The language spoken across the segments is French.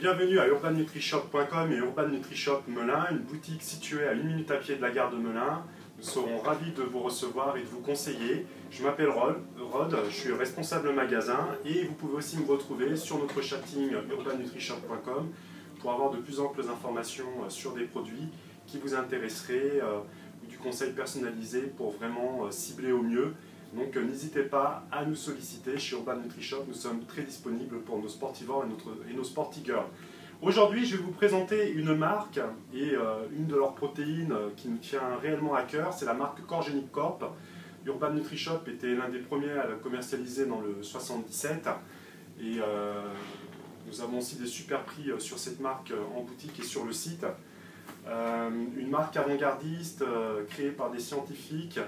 bienvenue à urbannutrishop.com et Urban Nutrishop Melun, une boutique située à 1 minute à pied de la gare de Melun. Nous serons ravis de vous recevoir et de vous conseiller. Je m'appelle Rod, je suis responsable magasin et vous pouvez aussi me retrouver sur notre chatting urbannutrishop.com pour avoir de plus amples informations sur des produits qui vous intéresseraient ou du conseil personnalisé pour vraiment cibler au mieux. Donc n'hésitez pas à nous solliciter chez Urban Nutrishop, nous sommes très disponibles pour nos sportivores et nos sportigirls. Aujourd'hui, je vais vous présenter une marque et une de leurs protéines qui nous tient réellement à cœur, c'est la marque Corgenic Corp. Urban Nutrishop était l'un des premiers à la commercialiser dans le 77 et nous avons aussi des super prix sur cette marque en boutique et sur le site. Une marque avant-gardiste créée par des scientifiques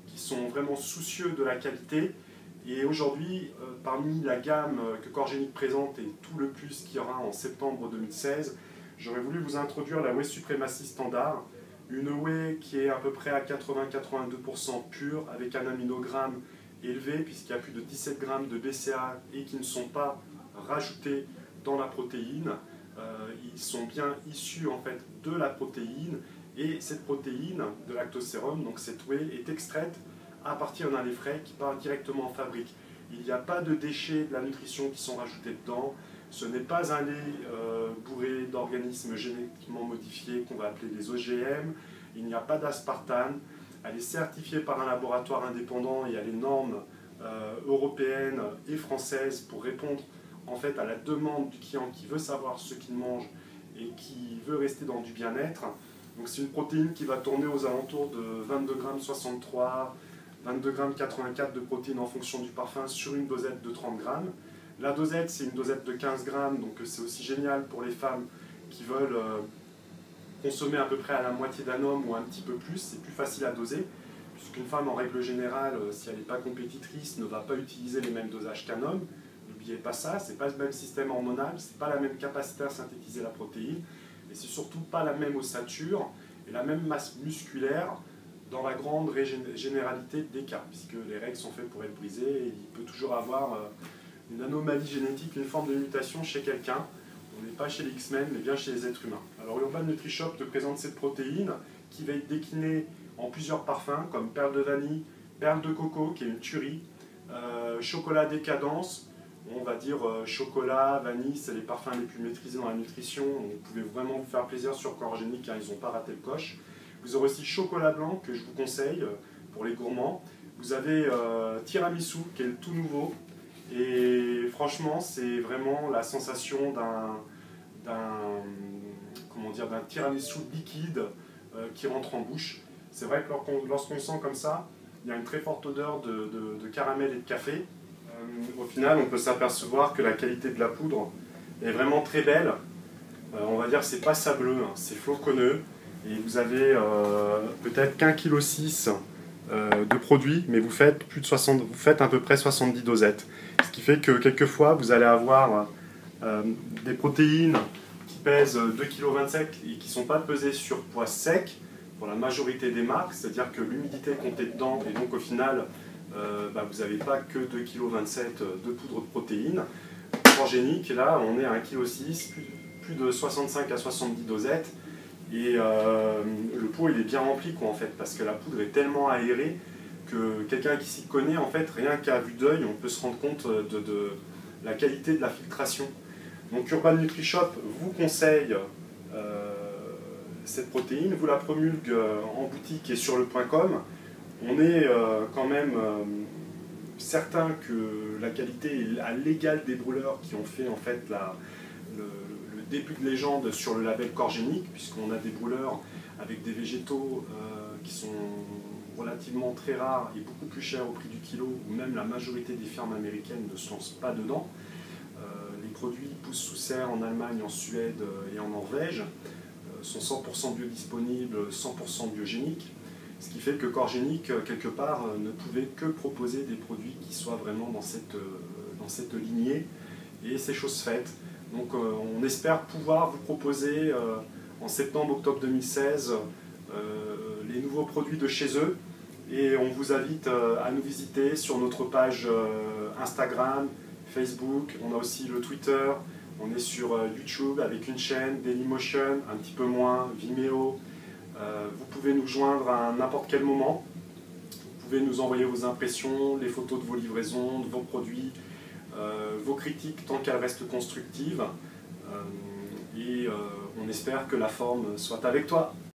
qui sont vraiment soucieux de la qualité. Et aujourd'hui, parmi la gamme que Corgenic présente et tout le plus qu'il y aura en septembre 2016, j'aurais voulu vous introduire la Whey Supremacy Standard, une whey qui est à peu près à 80-82% pure, avec un aminogramme élevé, puisqu'il y a plus de 17 grammes de BCA et qui ne sont pas rajoutés dans la protéine. Ils sont bien issus en fait de la protéine. Et cette protéine de lactosérum, donc cette whey, est extraite à partir d'un lait frais qui part directement en fabrique. Il n'y a pas de déchets de la nutrition qui sont rajoutés dedans. Ce n'est pas un lait bourré d'organismes génétiquement modifiés qu'on va appeler les OGM. Il n'y a pas d'aspartame. Elle est certifiée par un laboratoire indépendant et à les normes européennes et françaises pour répondre en fait à la demande du client qui veut savoir ce qu'il mange et qui veut rester dans du bien-être. Donc c'est une protéine qui va tourner aux alentours de 22,63 g, 22,84 g de protéines en fonction du parfum sur une dosette de 30 g. La dosette, c'est une dosette de 15 g, donc c'est aussi génial pour les femmes qui veulent consommer à peu près à la moitié d'un homme ou un petit peu plus. C'est plus facile à doser, puisqu'une femme, en règle générale, si elle n'est pas compétitrice, ne va pas utiliser les mêmes dosages qu'un homme. N'oubliez pas ça, ce n'est pas le même système hormonal, ce n'est pas la même capacité à synthétiser la protéine. Et c'est surtout pas la même ossature et la même masse musculaire dans la grande généralité des cas, puisque les règles sont faites pour être brisées et il peut toujours avoir une anomalie génétique, une forme de mutation chez quelqu'un. On n'est pas chez les X-Men, mais bien chez les êtres humains. Alors Urban Nutrishop te présente cette protéine qui va être déclinée en plusieurs parfums, comme perle de vanille, perle de coco, qui est une tuerie, chocolat décadence. On va dire chocolat, vanille, c'est les parfums les plus maîtrisés dans la nutrition. Vous pouvez vraiment vous faire plaisir sur Corgenic car ils n'ont pas raté le coche. Vous aurez aussi chocolat blanc que je vous conseille pour les gourmands. Vous avez tiramisu qui est le tout nouveau. Et franchement, c'est vraiment la sensation d'un tiramisu liquide qui rentre en bouche. C'est vrai que lorsqu'on sent comme ça, il y a une très forte odeur de caramel et de café. Au final, on peut s'apercevoir que la qualité de la poudre est vraiment très belle. On va dire que c'est pas sableux, hein, c'est floconneux. Et vous avez peut-être qu'1,6 kg de produit, mais vous faites à peu près 70 dosettes. Ce qui fait que quelquefois, vous allez avoir des protéines qui pèsent 2,27 kg et qui ne sont pas pesées sur poids sec pour la majorité des marques, c'est-à-dire que l'humidité comptée dedans, et donc au final, vous n'avez pas que 2,27 kg de poudre de protéines. Corgenic, là, on est à 1,6 kg, plus de 65 à 70 dosettes. Et le pot, il est bien rempli, quoi, en fait, parce que la poudre est tellement aérée que quelqu'un qui s'y connaît, en fait, rien qu'à vue d'œil, on peut se rendre compte de la qualité de la filtration. Donc Urban Nutrishop vous conseille cette protéine, vous la promulgue en boutique et sur le .com. On est quand même certain que la qualité est à l'égal des brûleurs qui ont fait en fait le début de légende sur le label Corgenic, puisqu'on a des brûleurs avec des végétaux qui sont relativement très rares et beaucoup plus chers au prix du kilo, où même la majorité des firmes américaines ne se lancent pas dedans. Les produits poussent sous serre en Allemagne, en Suède et en Norvège, sont 100% biodisponibles, 100% biogéniques. Ce qui fait que Corgenic, quelque part, ne pouvait que proposer des produits qui soient vraiment dans cette lignée, et c'est chose faite. Donc on espère pouvoir vous proposer en septembre-octobre 2016 les nouveaux produits de chez eux, et on vous invite à nous visiter sur notre page Instagram, Facebook, on a aussi le Twitter, On est sur YouTube avec une chaîne, Dailymotion, un petit peu moins, Vimeo. Vous pouvez nous joindre à n'importe quel moment. Vous pouvez nous envoyer vos impressions, les photos de vos livraisons, de vos produits, vos critiques tant qu'elles restent constructives. Et on espère que la forme soit avec toi.